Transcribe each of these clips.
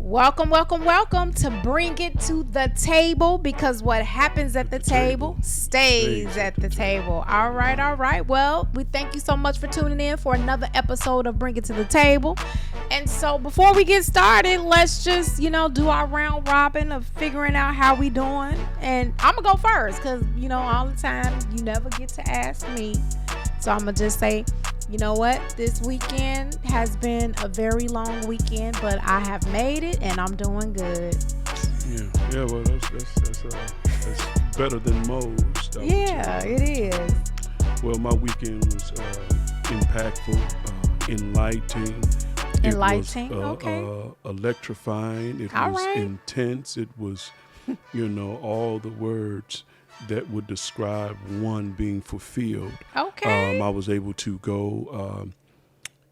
Welcome, welcome, welcome to Bring It to the Table, because what happens at the table stays at the table. All right. Well, we thank you so much for tuning in for another episode of Bring It to the Table. And so before we get started, let's just, do our round robin of figuring out how we doing. And I'm going to go first because, all the time you never get to ask me. So I'm going to just say, you know what? This weekend has been a very long weekend, but I have made it and I'm doing good. Yeah. Well, that's better than most. Yeah, it is. Well, my weekend was impactful, enlightening. Enlightening, it was, okay. Electrifying. It All was right. intense. It was, all the words that would describe one being fulfilled. Okay. I was able to go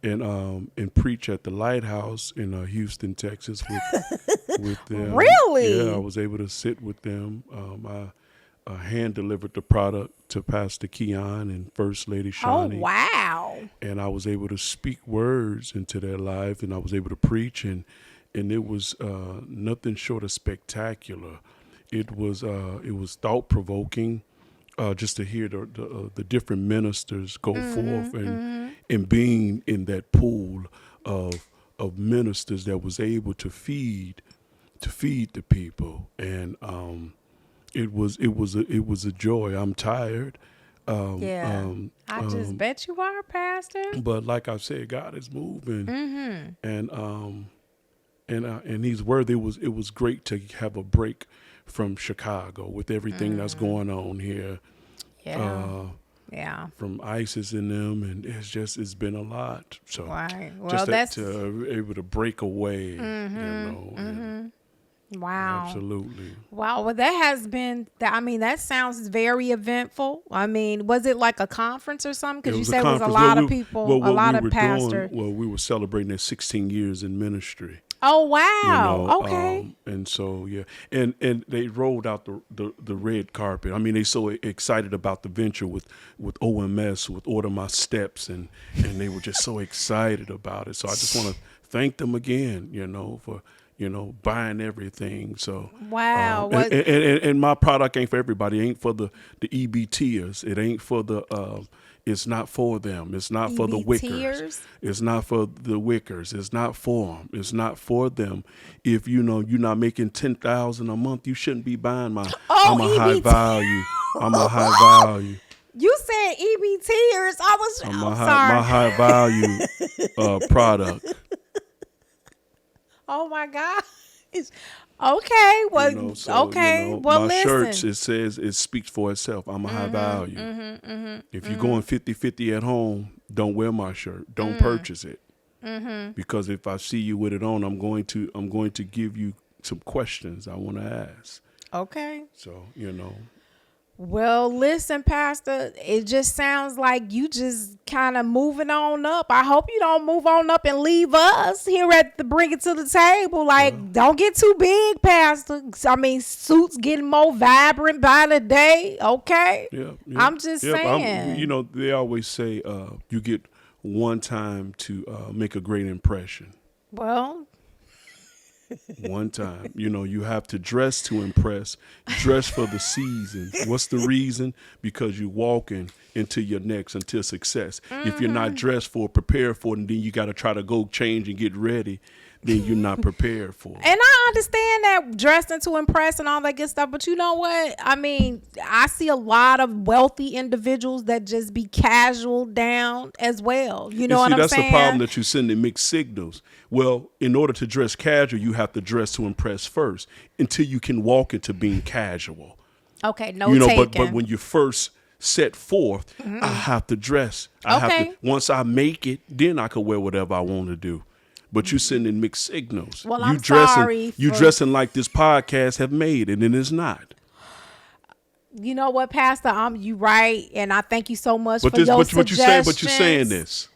and preach at the Lighthouse in Houston, Texas with them. Really? Yeah, I was able to sit with them. I hand delivered the product to Pastor Keon and First Lady Shani. Oh, wow. And I was able to speak words into their life, and I was able to preach, and it was nothing short of spectacular. It was thought provoking, just to hear the different ministers go forth and being in that pool of ministers that was able to feed the people, and it was a joy. I'm tired. I just bet you are, Pastor. But like I said, God is moving, and He's worthy. It was great to have a break from Chicago with everything that's going on here. Yeah. From ISIS in them, and it's been a lot. So right. Well, just that's to able to break away, wow. Absolutely. Wow. Well, that has been. That sounds very eventful. Was it like a conference or something? Because you said it was a lot of people, a lot of pastors. We were celebrating their 16 years in ministry. Oh, wow. Okay. And so, yeah. And they rolled out the red carpet. They so excited about the venture with OMS, with Order My Steps, and they were just so excited about it. So I just want to thank them again, for, buying everything. So wow. And my product ain't for everybody. It ain't for the EBTers. It ain't for the it's not for them. It's not for the wickers. It's not for the wickers. It's not for them. It's not for them. If you're not making $10,000 a month, you shouldn't be buying my. I'm a high value. I'm a high value. You said EBTers. I'm sorry. My high value product. Oh my God. Okay. Well, okay. Well, my listen. shirts, it speaks for itself. I'm a high value. If you're going 50-50 at home, don't wear my shirt. Don't purchase it. Because if I see you with it on, I'm going to give you some questions I want to ask. Okay. So, Well, listen, Pastor, it just sounds like you just kind of moving on up. I hope you don't move on up and leave us here at the Bring It to the Table. Don't get too big, Pastor. Suits getting more vibrant by the day. Okay. Yeah. I'm just saying. They always say you get one time to make a great impression. Well. One time, you have to dress to impress, dress for the season. What's the reason? Because you're walking into your next, until success. If you're not dressed for it, prepared for it, and then you got to try to go change and get ready, then you're not prepared for it. And I understand that dressing to impress and all that good stuff, but you know what? I see a lot of wealthy individuals that just be casual down as well. You know what I'm saying? That's the problem, that you send in mixed signals. Well, in order to dress casual, you have to dress to impress first until you can walk into being casual. Okay, taking. But when you first set forth, I have to dress. Once I make it, then I can wear whatever I want to do. But you sending mixed signals. Well, I'm sorry. You dressing like this podcast have made it, and it's not. You know what, Pastor? You right, and I thank you so much for your suggestions. But you're saying this.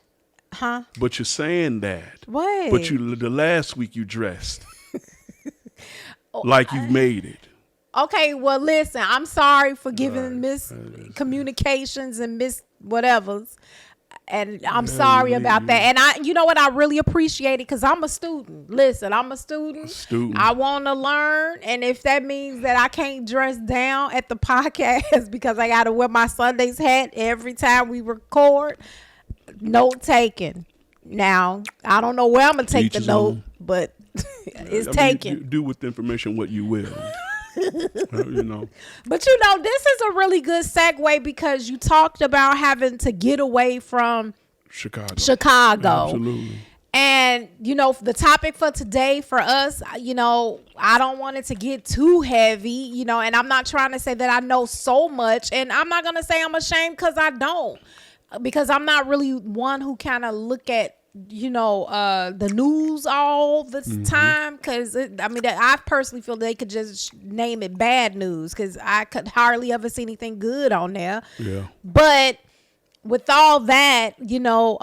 Huh? But you're saying that. What? But the last week you dressed like you've made it. Okay, well, listen, I'm sorry for giving Miss Communications and Miss whatevers And I'm sorry about that. And you know what? I really appreciate it because I'm a student. Listen, I'm a student. I want to learn. And if that means that I can't dress down at the podcast because I got to wear my Sunday's hat every time we record, note taken. Now, I don't know where I'm going to take the note, but it's taken. You do with the information what you will. You know. But you know, this is a really good segue because you talked about having to get away from Chicago. Absolutely. And you know, the topic for today for us, you know, I don't want it to get too heavy, you know, and I'm not trying to say that I know so much, and I'm not gonna say I'm ashamed because I don't, because I'm not really one who kind of look at, you know, the news all the time, because I mean, I personally feel they could just name it bad news because I could hardly ever see anything good on there. Yeah. But with all that, you know,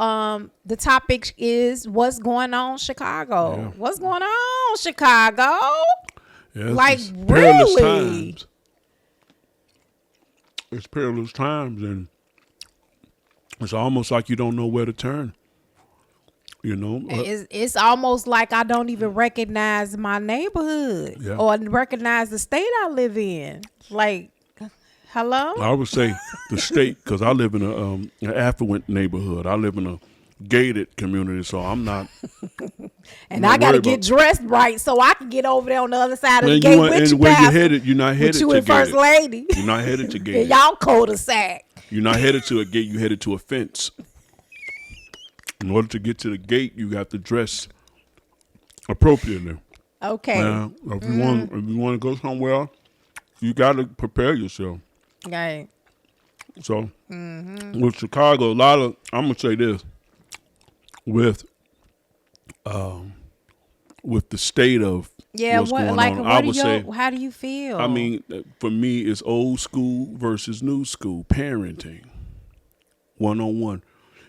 the topic is what's going on Chicago. Yeah. What's going on Chicago? Yeah, like perilous really? Times. It's perilous times, and it's almost like you don't know where to turn. You know, it's almost like I don't even recognize my neighborhood or recognize the state I live in. Like, hello? I would say the state, because I live in an affluent neighborhood. I live in a gated community, so I'm not. And I got to get dressed right so I can get over there on the other side of the gate with you, where Pastor. You're headed, you're not headed with you to and First gated. Lady. You're not headed to gated. Y'all cul-de-sac. You're not headed to a gate. You're headed to a fence. In order to get to the gate, you have to dress appropriately. Okay. Now, if you want to go somewhere, you got to prepare yourself. Right. So, with Chicago, I'm gonna say this: with the state of what's going on, I would say, how do you feel? I mean, for me, it's old school versus new school parenting, 1-on-1.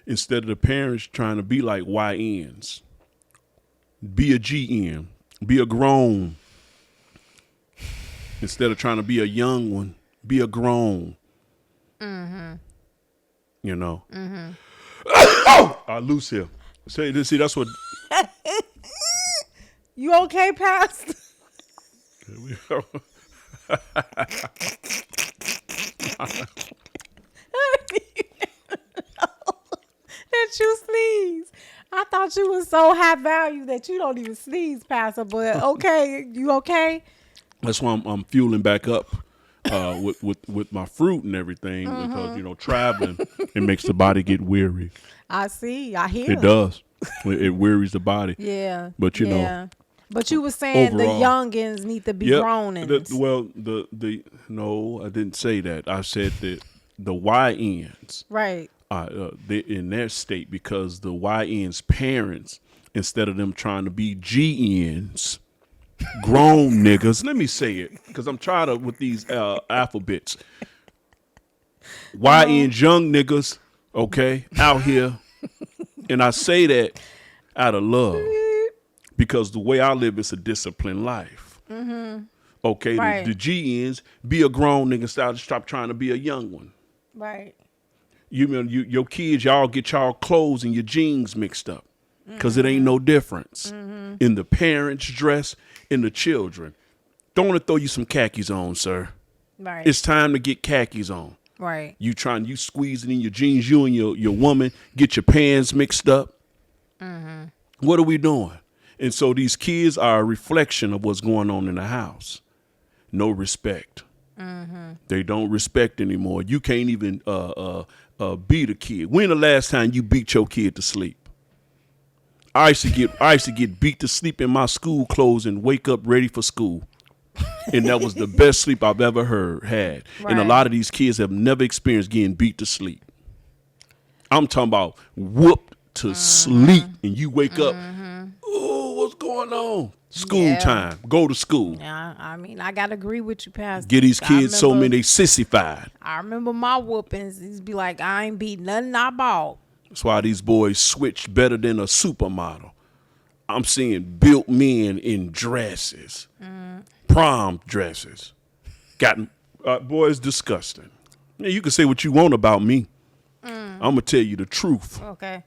Instead of the parents trying to be like YNs, be a GN, be a grown. Instead of trying to be a young one, be a grown. You know. I lose here. See, that's what. You okay, Pastor? Here we go. That you sneeze. I thought you was so high value that you don't even sneeze, Pastor. But okay, you okay? That's why I'm fueling back up with my fruit and everything because, you know, traveling, it makes the body get weary. I see. I hear it does. It wearies the body. Yeah. But you know. But you were saying overall, the youngins need to be grown-ins. No, I didn't say that. I said that the YNs. Right. They in their state because the YN's parents, instead of them trying to be GNs, grown niggas. Let me say it because I'm tired of with these alphabets. YNs, young niggas, okay, out here, and I say that out of love because the way I live is a disciplined life. Okay, right. the GNs, be a grown nigga, stop trying to be a young one. Right. Your kids, y'all get y'all clothes and your jeans mixed up because it ain't no difference in the parents' dress and the children. Don't want to throw you some khakis on, sir. Right. It's time to get khakis on. Right. You squeezing in your jeans, you and your woman get your pants mixed up. What are we doing? And so these kids are a reflection of what's going on in the house. No respect. They don't respect anymore. You can't even beat a kid. When the last time you beat your kid to sleep? I used to get beat to sleep in my school clothes and wake up ready for school. And that was the best sleep I've ever had. Right. And a lot of these kids have never experienced getting beat to sleep. I'm talking about whooped to sleep and you wake up. Oh, what's going on? School time. Go to school. Yeah, I mean, I gotta agree with you, Pastor. Get these kids so many sissified. I remember my whoopings. He'd be like, I ain't beat nothing I bought. That's why these boys switch better than a supermodel. I'm seeing built men in dresses, prom dresses. Boys, disgusting. Yeah, you can say what you want about me. I'm going to tell you the truth. Okay.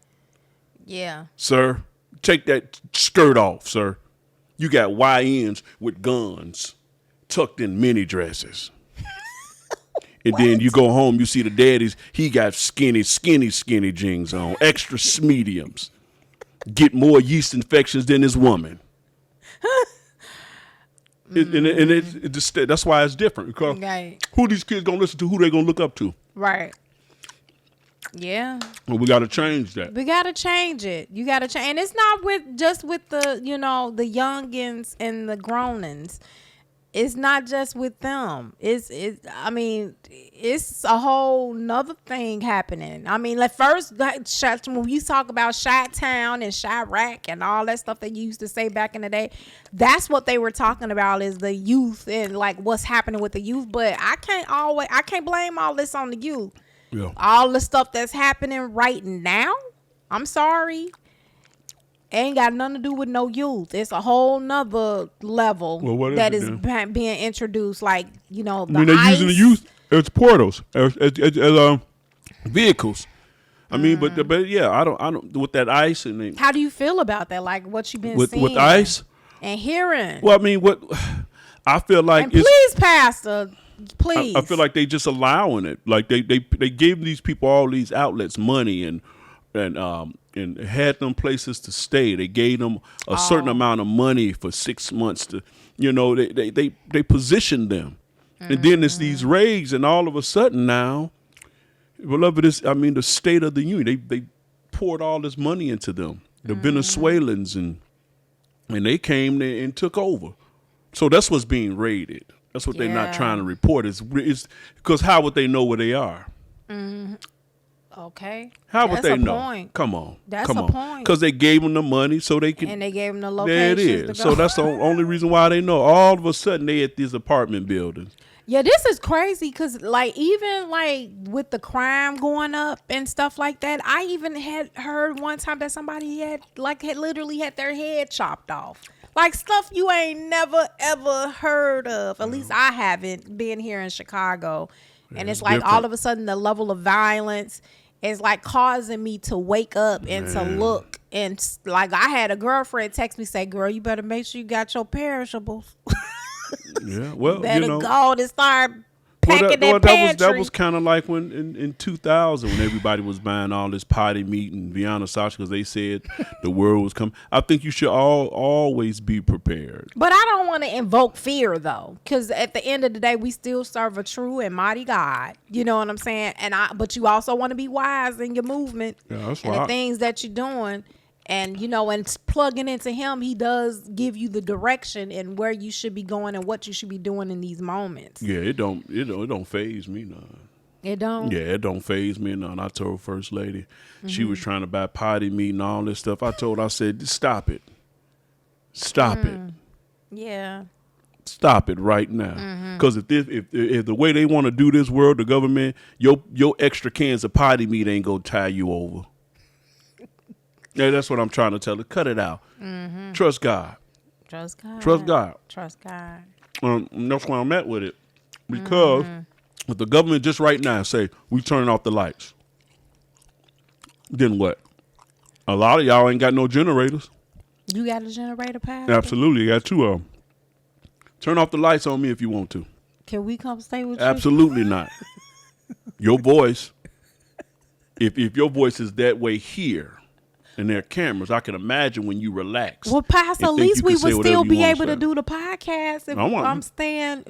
Yeah. Sir, take that skirt off, sir. You got YNs with guns tucked in mini dresses. And then you go home, you see the daddies, he got skinny jeans on, extra mediums. Get more yeast infections than his woman. That's why it's different. Because who these kids going to listen to, who they going to look up to? Right. Yeah. Well, we got to change that. We got to change it. You got to change. And it's not just with the, the youngins and the grown-ins. It's not just with them. It's a whole nother thing happening. I mean, like first, when you talk about Chi-Town and Chirac and all that stuff that you used to say back in the day, that's what they were talking about is the youth and like what's happening with the youth. But I can't blame all this on the youth. Yeah. All the stuff that's happening right now, I'm sorry, ain't got nothing to do with no youth. It's a whole nother level that is being introduced. Like, the they're ice. using the youth as portals, as vehicles. I mean, but yeah, I don't with that ice and how do you feel about that? Like what you've been seeing with ice and hearing. Well, I mean, what I feel like, and please, Pastor. Please. I feel like they just allowing it. Like they gave these people all these outlets money and had them places to stay. They gave them a certain amount of money for 6 months to, they positioned them. And then it's these raids, and all of a sudden now, beloved, the State of the Union, they poured all this money into them. The Venezuelans and they came there and took over. So that's what's being raided. That's what they're not trying to report. Is because how would they know where they are? Okay. How would they know? Point. Come on. That's a point. Because they gave them the money so they could. And they gave them the location. There it is. So that's the only reason why they know. All of a sudden they at these apartment buildings. Yeah, this is crazy because even with the crime going up and stuff like that, I even had heard one time that somebody had literally had their head chopped off. Like stuff you ain't never, ever heard of. At least I haven't been here in Chicago. And it's like different. All of a sudden the level of violence is like causing me to wake up and to look. And like I had a girlfriend text me say, girl, you better make sure you got your perishables. Yeah, well, you better go and start packing that was kind of like when in 2000 when everybody was buying all this potty meat and Vienna sausage because they said the world was coming. I think you should always be prepared. But I don't want to invoke fear though, because at the end of the day, we still serve a true and mighty God. You know what I'm saying? But you also want to be wise in your movement and the things that you're doing. And, and plugging into him, he does give you the direction and where you should be going and what you should be doing in these moments. Yeah, it don't faze me none. It don't? Yeah, it don't faze me none. I told First Lady, she was trying to buy potty meat and all this stuff. I said, stop it. Stop it. Yeah. Stop it right now. Because if the way they want to do this world, the government, your extra cans of potty meat ain't going to tie you over. Yeah, that's what I'm trying to tell her. Cut it out. Trust God. Trust God. Trust God. Trust God. And that's why I'm at with it. Because if the government just right now say, we turning off the lights, then what? A lot of y'all ain't got no generators. You got a generator, Pastor? Absolutely. You got two of them. Turn off the lights on me if you want to. Can we come stay with you? Absolutely not. Your voice, if your voice is that way here, and there are cameras, I can imagine when you relax. Well, Pastor, at least we would still be able to do the podcast if I'm staying,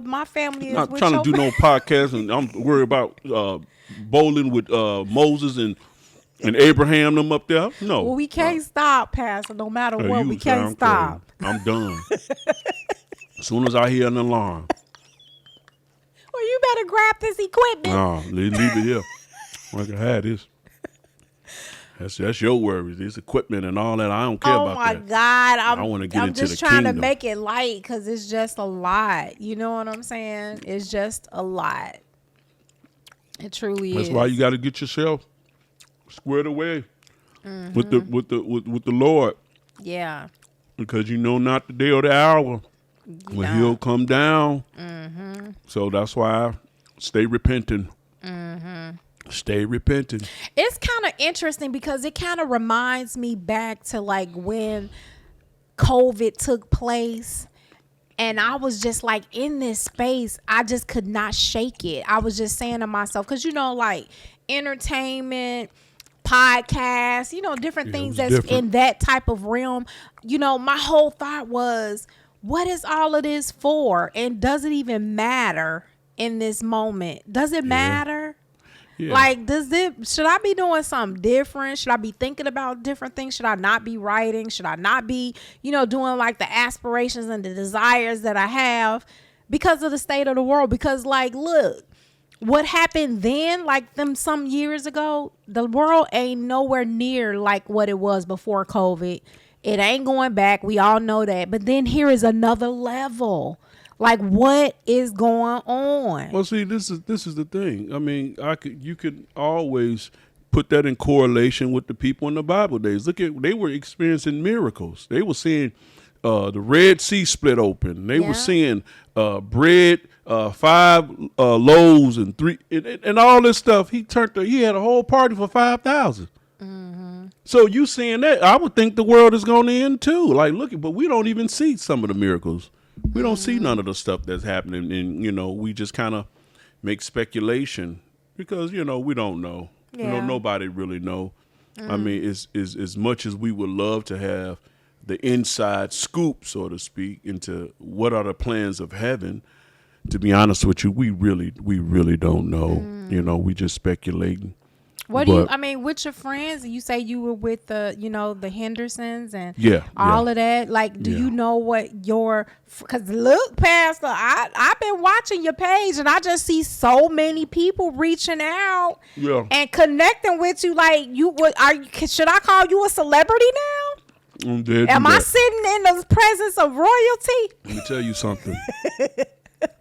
my family is not with trying to do no podcast, and I'm worried about bowling with Moses and Abraham them up there. No. Well, we can't stop, Pastor, no matter what. We can't stop. I'm done. As soon as I hear an alarm. Well, you better grab this equipment. No, leave it here. I can have this. That's your worries. This equipment and all that. I don't care about that. Oh, my God. I want to get into the kingdom. I'm just trying to make it light because it's just a lot. You know what I'm saying? It's just a lot. It truly is. That's why you got to get yourself squared away with the Lord. Yeah. Because you know not the day or the hour when he'll come down. So that's why I stay repenting. Stay repentant. It's kind of interesting because it kind of reminds me back to like when COVID took place. And I was just like in this space, I just could not shake it. I was just saying to myself, because, like entertainment, podcasts, different things that's different. in that type of realm. My whole thought was, what is all of this for? And does it even matter in this moment? Does it matter? Yeah. Like, should I be doing something different? Should I be thinking about different things? Should I not be writing? Should I not be, doing like the aspirations and the desires that I have because of the state of the world? Because like, look, what happened then, like them some years ago, the world ain't nowhere near like what it was before COVID. It ain't going back. We all know that. But then here is another level. Like, what is going on? Well, see, this is the thing. I mean, you could always put that in correlation with the people in the Bible days. They were experiencing miracles. They were seeing the Red Sea split open. They were seeing bread, 5 loaves and 3 and all this stuff. He had a whole party for 5,000. So you seeing that? I would think the world is going to end too. Like, but we don't even see some of the miracles. We don't see none of the stuff that's happening, and we just kind of make speculation because we don't know. Nobody really know. I mean, it's as much as we would love to have the inside scoop, so to speak, into what are the plans of heaven. To be honest with you, we really don't know. We just speculating. What do you, with your friends, you say you were with the Hendersons and all of that. Like, do you know what because look, Pastor, I've been watching your page and I just see so many people reaching out and connecting with you. Like, should I call you a celebrity now? Am I sitting in the presence of royalty? Let me tell you something.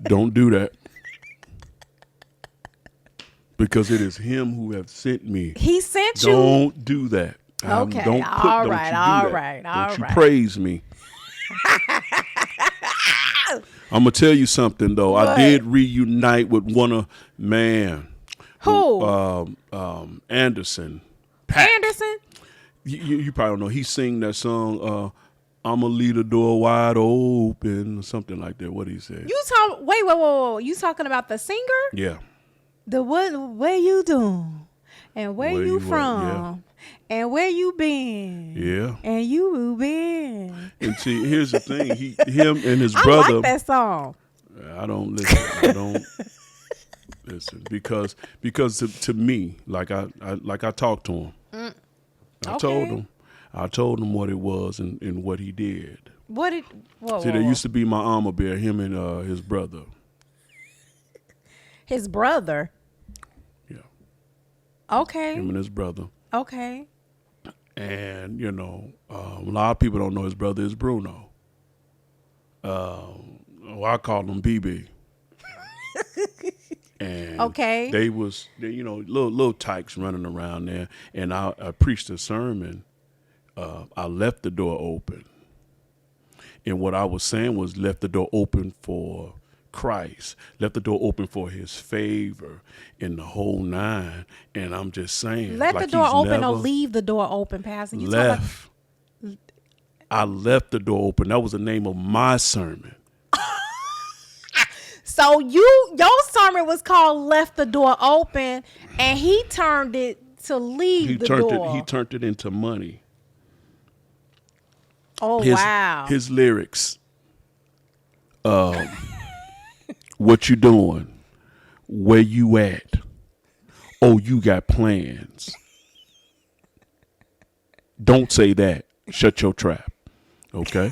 Don't do that. Because it is him who have sent me. He sent you. Don't do that. Okay. Don't you praise me. I'm gonna tell you something though. What? I did reunite with Who? Anderson. Pat. Anderson. You probably don't know. He sing that song. I'ma leave the door wide open, or something like that. What he said. Wait. You talking about the singer? Yeah. Where you doing? And where you from? And where you been? Yeah. And you been. And see, here's the thing. Him and his brother. I like that song. I don't listen. I don't listen because to me, like I talked to him. I told him what it was and what he did. There used to be my armor bearer, him and his brother. His brother? Yeah. Okay. Him and his brother. Okay. And, a lot of people don't know his brother is Bruno. I call him BB. And they little tykes running around there. And I preached a sermon. I left the door open. And what I was saying was left the door open for Christ, left the door open for his favor in the whole 9. And I'm just saying, let the door open or leave the door open, Pastor. I left the door open. That was the name of my sermon. So your sermon was called "Left the Door Open," and he turned it to leave the door. He turned it into money. Oh, wow. His lyrics. What you doing? Where you at? Oh, you got plans. Don't say that. Shut your trap. Okay?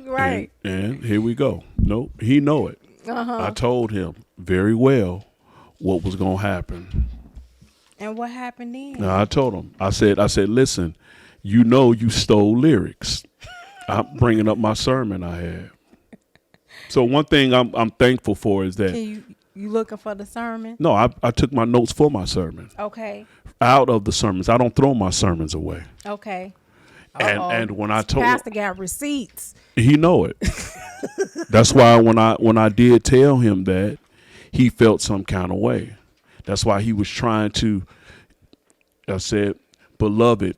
Right. And here we go. Nope, he know it. I told him very well what was going to happen. And what happened then? Now, I told him. I said, listen, you stole lyrics. I'm bringing up my sermon I had. So one thing I'm thankful for is that you looking for the sermon? No, I took my notes for my sermon. Okay. Out of the sermons, I don't throw my sermons away. Okay. And when I told Pastor got receipts, he know it. That's why when I did tell him that, he felt some kind of way. That's why he was trying to. I said, beloved,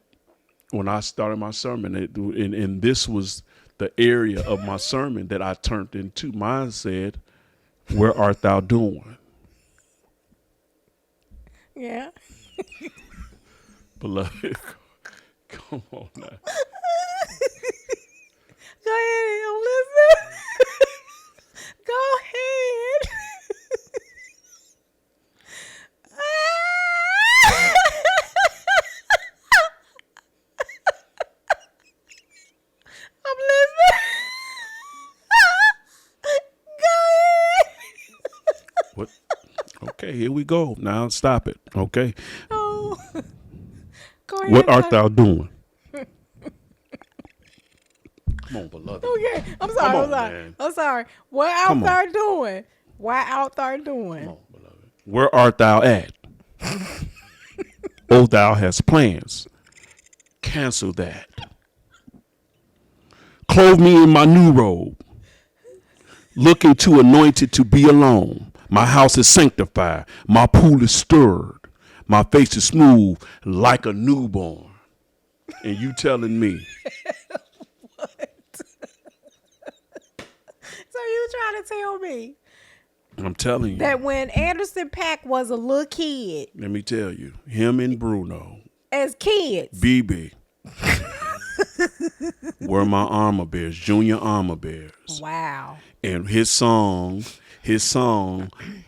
when I started my sermon, and this was the area of my sermon that I turned into. Mine said, "Where art thou doing?" Yeah. Beloved, come on now. Go ahead, I'm listening. Go ahead. I'm listening. Go ahead. What? Okay, here we go. Now stop it. Okay. Oh. Go ahead. What art thou doing? Come on, beloved. Okay, I'm sorry. Come on, I'm sorry. man. I'm sorry. What out Come on. there doing? What out there doing? Come on, beloved. Where art thou at? Oh, thou hast plans. Cancel that. Clothe me in my new robe. Looking too anointed to be alone. My house is sanctified. My pool is stirred. My face is smooth like a newborn. And you telling me. So you trying to tell me I'm telling you. that when Anderson .Paak was a little kid, Let me tell you. Him and Bruno. as kids, BB. Were my armor bears. Junior armor bears. wow. And his song,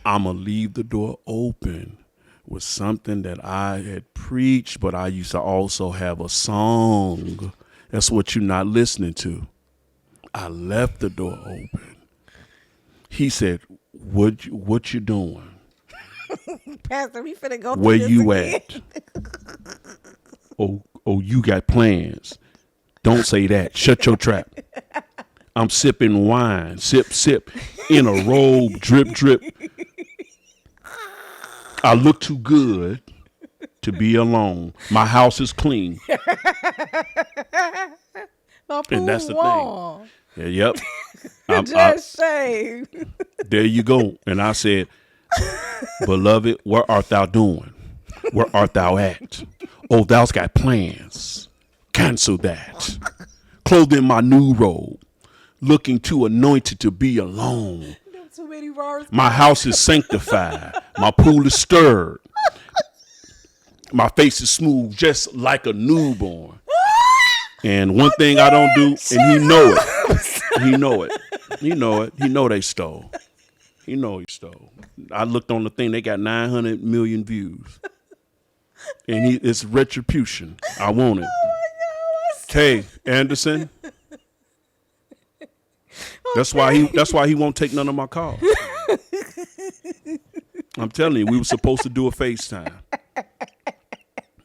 I'ma leave the door open, was something that I had preached, but I used to also have a song. That's what you're not listening to. I left the door open. He said, what you doing? Pastor, we finna go Where through this you again. at? Oh, you got plans. Don't say that. Shut your trap. I'm sipping wine, sip, in a robe, drip. I look too good to be alone. My house is clean. And that's the thing. Yeah, yep. Just shaved. There you go. And I said, beloved, where art thou doing? Where art thou at? Oh, thou's got plans. Cancel that. Clothed in my new robe. Looking too anointed to be alone. Too many words. My house is sanctified. My pool is stirred. My face is smooth, just like a newborn. And one thing I don't do, and he know it. He know it. He know it. He know they stole. He know he stole. I looked on the thing. They got 900 million views. And it's retribution. I want it. Hey, Anderson. That's why he won't take none of my calls. I'm telling you, we were supposed to do a FaceTime.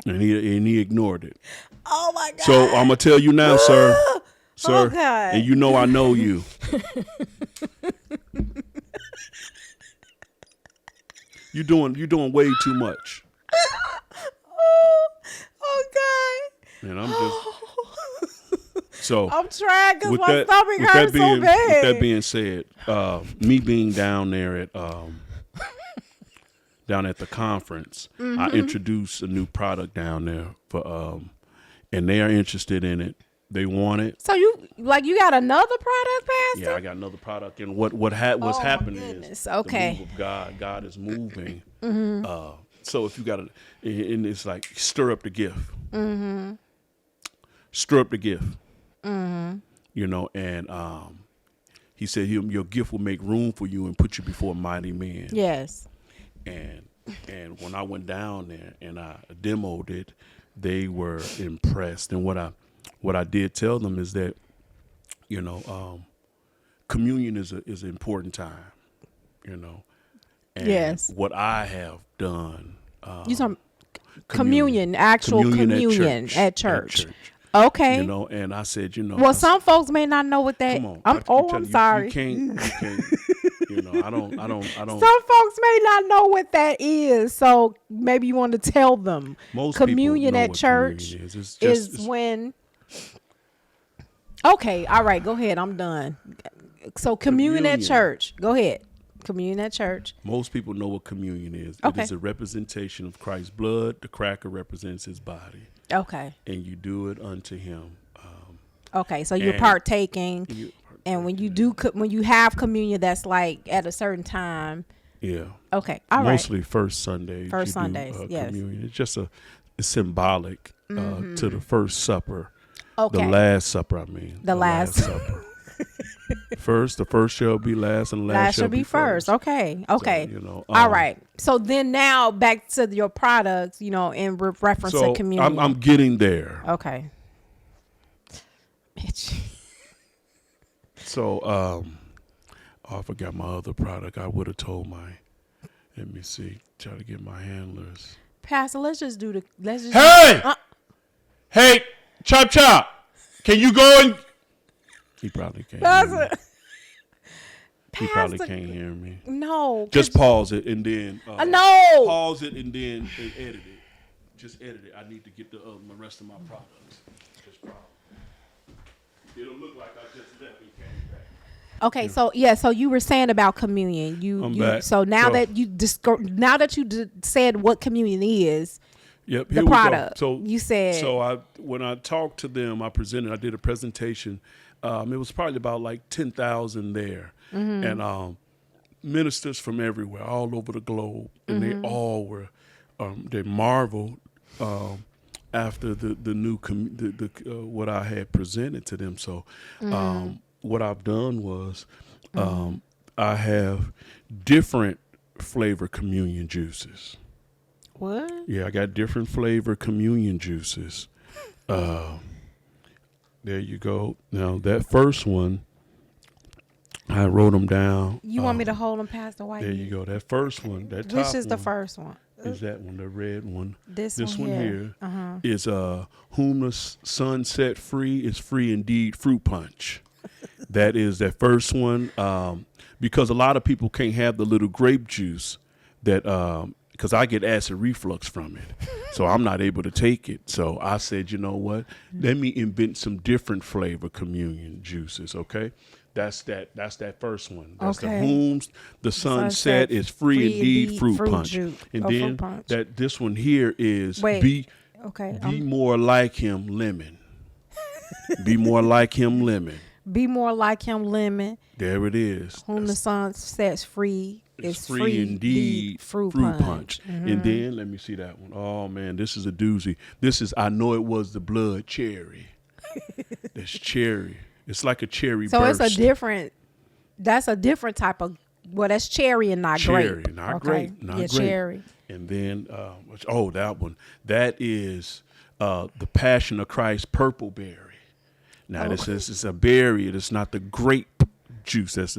And he ignored it. Oh my God. So I'm gonna tell you now, sir. Sir, God. and you know I know you. You're doing way too much. Oh God. And I'm just so I'm trying because with my that, stomach with hurts that being, so bad. With that being said, me being down there at the conference, I introduced a new product down there for and they are interested in it. They want it. So you got another product, Pastor? Yeah, I got another product, and what's happening is okay. the move of God. God is moving. So if you got and it's like stir up the gift. Stir up the gift. You know, and he said your gift will make room for you and put you before mighty men. Yes. And when I went down there and I demoed it, they were impressed. And what I did tell them is that, you know, communion is an important time, you know. And yes. what I have done. You talking communion, actual communion at church. Okay. You know, and I said, you know. Well, some folks may not know what that. Come on. I'm sorry. You can't. You know, I don't. Some folks may not know what that is, so maybe you want to tell them. Most communion people know at what church communion is. is when. Okay, all right, go ahead. I'm done. So communion at church. Go ahead. Communion at church. Most people know what communion is. Okay. It is a representation of Christ's blood. The cracker represents his body. Okay. And you do it unto him. Okay, so you're partaking. And when you when you have communion, that's like at a certain time. Yeah. Okay. All right. Mostly first Sunday. First Sundays. Yes. Communion. It's just it's symbolic to the first supper. Okay. The last supper. I mean. The last supper. The first shall be last, and last shall be first. Okay. Okay. So, all right. So then now back to your products. In reference to communion. I'm getting there. Okay. So, I forgot my other product. I would have told let me see, try to get my handlers. Pastor, Hey, Chop, can you go and? He probably can't hear me. He probably can't hear me. No. Just pause it and then. No. Pause it and then edit it. Just edit it. I need to get the rest of my products. Just pause. It'll look like I just left and came back. Okay, so you were saying about communion. I'm back. So now that you said what communion is, yep, the product. So you said. So when I talked to them, I did a presentation. It was probably about like 10,000 there, and ministers from everywhere, all over the globe, and they all were. They marveled after the new what I had presented to them. So what I've done was I have different flavor communion juices. What? Yeah, I got different flavor communion juices. There you go. Now that first one, I wrote them down. You want me to hold them past the white? There you go. That first one, that top Which is the first one? Is that one, the red one? This one here is whom the sun set free is free indeed. Fruit punch. That is that first one. Because a lot of people can't have the little grape juice that because I get acid reflux from it. So I'm not able to take it. So I said, you know what? Let me invent some different flavor communion juices, okay? That's that first one. That's the whom the sunset is free indeed fruit punch. And then that this one here is be more like him lemon. Be more like him lemon. Be more like him lemon. There it is. Whom the sun sets free. It's free indeed fruit punch. And then let me see that one. Oh man, this is a doozy. This is I know it was the blood cherry. That's cherry. It's like a cherry burst. So that's a different type of, that's cherry and not grape. Cherry, not grape. Not grape. Cherry. And then, that one. That is the Passion of Christ purple berry. Now, this is a berry. It's not the grape juice. That's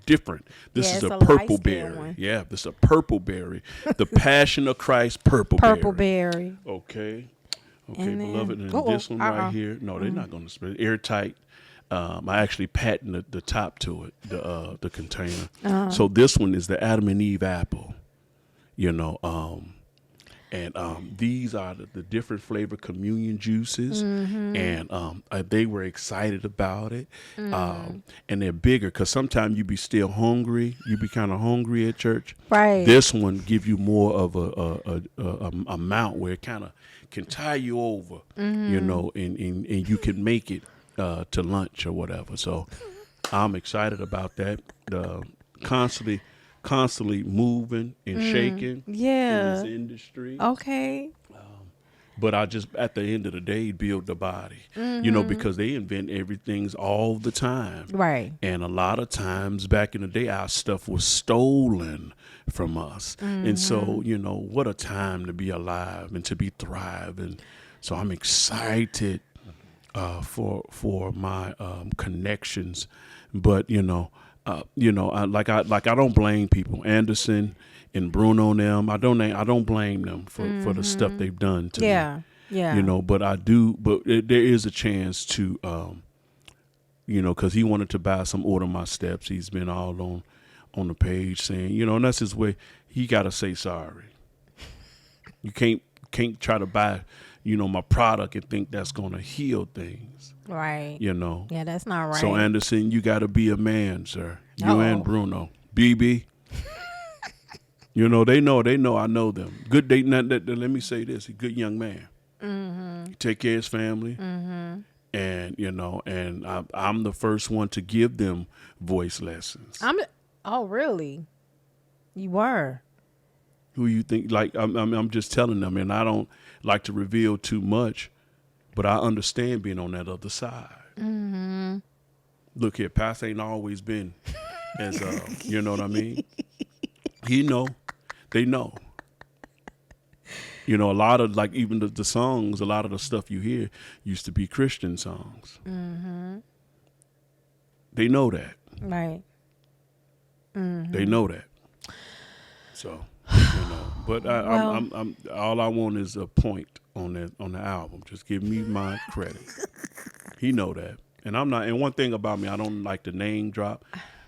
different. This is a purple berry. One. Yeah, this is a purple berry. The Passion of Christ purple berry. Okay. Okay, beloved. And this one right here. No, they're not going to split it. Airtight. I actually patented the top to it, the container. So this one is the Adam and Eve apple, and these are the different flavor communion juices, and they were excited about it, and they're bigger because sometimes you be still hungry, you be kind of hungry at church. Right. This one give you more of a amount where it kind of can tie you over, and you can make it. To lunch or whatever. So I'm excited about that. Constantly moving and shaking in this industry. Okay. But I just, at the end of the day, build the body, because they invent everything's all the time. Right. And a lot of times back in the day, our stuff was stolen from us. And so, what a time to be alive and to be thriving. So I'm excited for my connections, but I don't blame people. Anderson and Bruno and them, I don't blame them for the stuff they've done to me. Yeah. But I do. But there is a chance to, because he wanted to buy some Order My Steps. He's been all on the page saying, and that's his way. He got to say sorry. You can't try to buy. My product and think that's going to heal things. Right. Yeah, that's not right. So, Anderson, you got to be a man, sir. You and Bruno. BB, You know, they know I know them. Good date. Let me say this: a good young man. He take care of his family, and you know, and I'm the first one to give them voice lessons. Oh, really? You were? Who you think? Like I'm just telling them, and I don't like to reveal too much, but I understand being on that other side. Look here, Pastor ain't always been as you know what I mean. He know. They know. You know, a lot of, like, even the songs, a lot of the stuff you hear used to be Christian songs. They know that. Right. They know that. So, you know, but I'm all I want is a point on the album. Just give me my credit. He know that. And I'm not, and one thing about me, I don't like to name drop.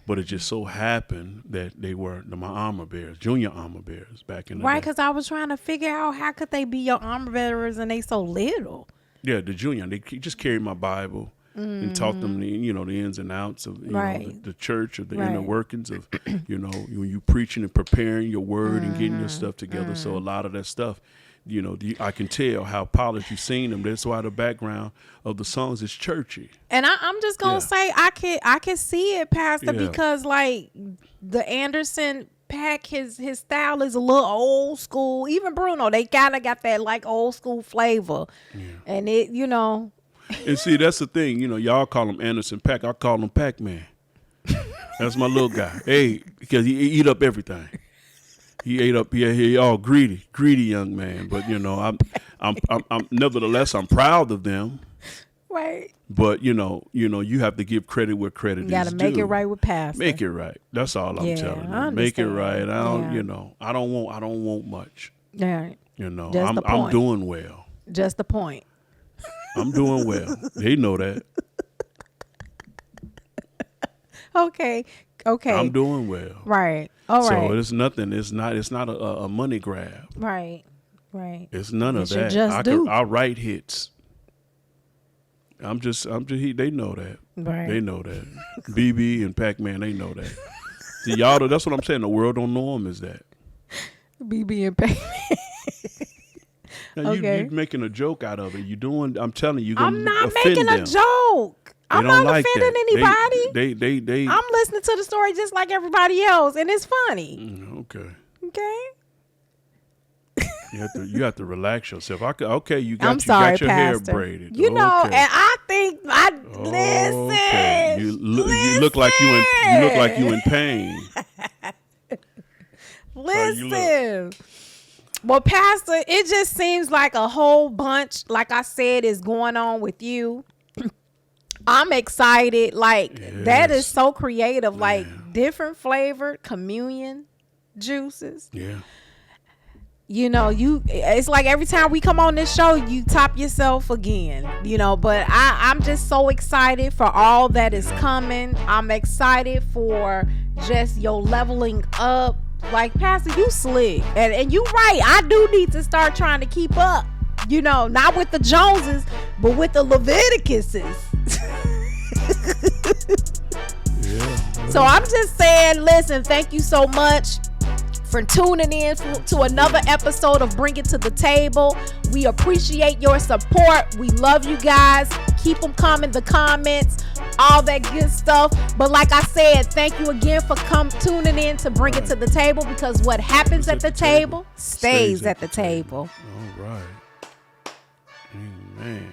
But it just so happened that they were my armor bearers, junior armor bearers back in the day. Right, because I was trying to figure out how could they be your armor bearers and they so little. Yeah, the junior, they just carried my Bible and taught them the ins and outs of know, the church, of the inner workings of, when you preaching and preparing your word and getting your stuff together. So a lot of that stuff, I can tell how polished you've seen them. That's why the background of the songs is churchy. And I'm just gonna say I can see it, Pastor, because like the Anderson pack, his style is a little old school. Even Bruno, they kind of got that like old school flavor, and it And see, that's the thing, y'all call him Anderson Pack. I call him Pac-Man. That's my little guy. Hey, because he eat up everything. He ate up. He all greedy young man. But I'm nevertheless I'm proud of them. Right. But you have to give credit where credit is due. You got to make it right with Pastor. Make it right. That's all I'm telling you. Make it right. I don't. I don't want much. Yeah. I'm doing well. Just the point. I'm doing well. They know that. Okay. I'm doing well. Right. All right. So it's nothing. It's not a money grab. Right. It's none of that. I'll write hits. I'm just they know that. Right. They know that. BB and Pac-Man, they know that. See, y'all, that's what I'm saying. The world don't know them is that. BB and Pac-Man. Now you're making a joke out of it. I'm telling you, I'm not making a joke. I'm not offending anybody. They I'm listening to the story just like everybody else, and it's funny. Okay. You have to relax yourself. You got your hair braided. And I think listen. Okay. You look like you in pain. Listen. Well, Pastor, it just seems like a whole bunch, like I said, is going on with you. I'm excited. Like, that is so creative. Like, different flavored communion juices. Yeah. It's like every time we come on this show, you top yourself again, but I'm just so excited for all that is coming. I'm excited for just your leveling up. Like, Pastor, you slick. And you right. I do need to start trying to keep up, not with the Joneses, but with the Leviticuses. So I'm just saying, listen, thank you so much for tuning in to another episode of Bring It to the Table. We appreciate your support. We love you guys. Keep them coming, the comments, all that good stuff. But like I said, thank you again for tuning in to Bring It to the Table, because what happens at the table stays at the table. All right. Amen.